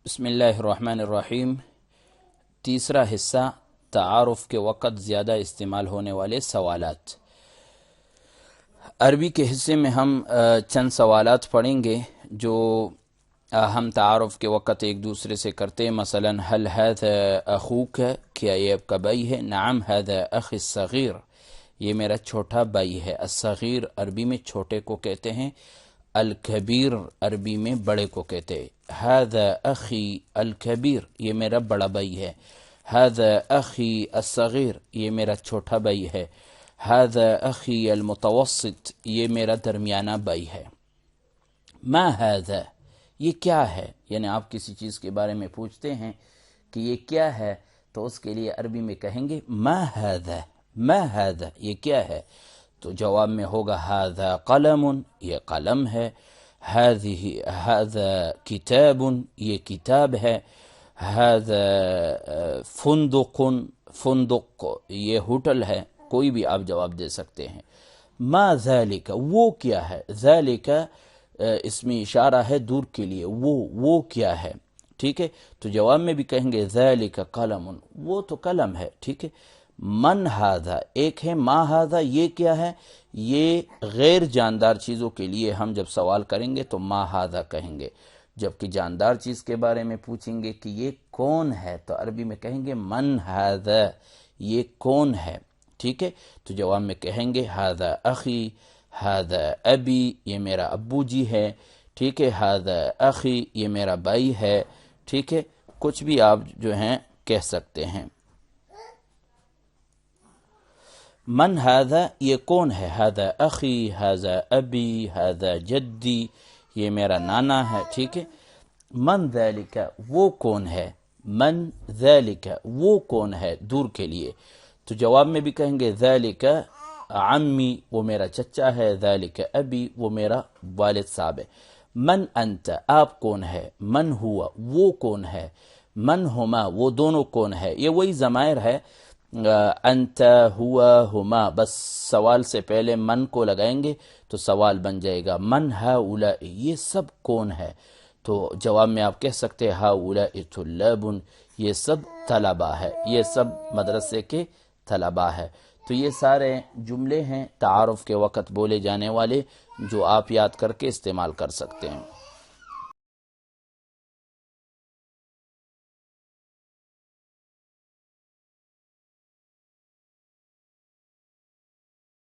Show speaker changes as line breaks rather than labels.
بسم اللہ الرحمن الرحیم۔ تیسرا حصہ تعارف کے وقت زیادہ استعمال ہونے والے سوالات۔ عربی کے حصے میں ہم چند سوالات پڑھیں گے جو ہم تعارف کے وقت ایک دوسرے سے کرتے ہیں۔ مثلا هل هذا اخوک، کیا یہ آپ کا بھائی ہے؟ نعم هذا اخی الصغیر، یہ میرا چھوٹا بھائی ہے۔ الصغیر عربی میں چھوٹے کو کہتے ہیں، الکبیر عربی میں بڑے کو کہتے ہیں۔ هذا اخی الکبیر، یہ میرا بڑا بھائی ہے۔ هذا اخی الصغیر، یہ میرا چھوٹا بھائی ہے۔ هذا اخی المتوسط، یہ میرا درمیانہ بھائی ہے۔ ما هذا، یہ کیا ہے؟ یعنی آپ کسی چیز کے بارے میں پوچھتے ہیں کہ یہ کیا ہے، تو اس کے لیے عربی میں کہیں گے ما هذا، ما هذا، یہ کیا ہے؟ تو جواب میں ہوگا هذا قلم، یہ قلم ہے۔ هذا کتاب، یہ کتاب ہے۔ هذا فندق، فندق یہ ہوٹل ہے۔ کوئی بھی آپ جواب دے سکتے ہیں۔ ما ذالک، وہ کیا ہے؟ ذالک اس میں اشارہ ہے دور کے لیے، وہ کیا ہے؟ ٹھیک ہے، تو جواب میں بھی کہیں گے ذالک قلم، وہ تو قلم ہے۔ ٹھیک ہے۔ من ہذا ایک ہے، ما ہذا یہ کیا ہے؟ یہ غیر جاندار چیزوں کے لیے ہم جب سوال کریں گے تو ما ہذا کہیں گے، جبکہ جاندار چیز کے بارے میں پوچھیں گے کہ یہ کون ہے تو عربی میں کہیں گے من ہذا، یہ کون ہے؟ ٹھیک ہے، تو جواب میں کہیں گے ہذا اخی، ہذا ابی، یہ میرا ابو جی ہے۔ ٹھیک ہے، ہذا اخی، یہ میرا بھائی ہے۔ ٹھیک ہے، کچھ بھی آپ جو ہیں کہہ سکتے ہیں۔ من ہذا، یہ کون ہے؟ ہذا اخی، ہذا ابی، ہذا جدی، یہ میرا نانا ہے۔ ٹھیک ہے۔ من ذالک، وہ کون ہے؟ من ذالک، وہ کون ہے دور کے لیے، تو جواب میں بھی کہیں گے ذالک عمی، وہ میرا چچا ہے۔ ذالک ابی، وہ میرا والد صاحب ہے۔ من انت، آپ کون ہے؟ من ہوا، وہ کون ہے؟ من ہما، وہ دونوں کون ہے؟ یہ وہی ضمائر ہے، انت، ہوا، ہما، بس سوال سے پہلے من کو لگائیں گے تو سوال بن جائے گا من ہؤلاء، یہ سب کون ہے؟ تو جواب میں آپ کہہ سکتے ہؤلاء طلاب، یہ سب طلبہ ہے، یہ سب مدرسے کے طلبہ ہے۔ تو یہ سارے جملے ہیں تعارف کے وقت بولے جانے والے جو آپ یاد کر کے استعمال کر سکتے ہیں۔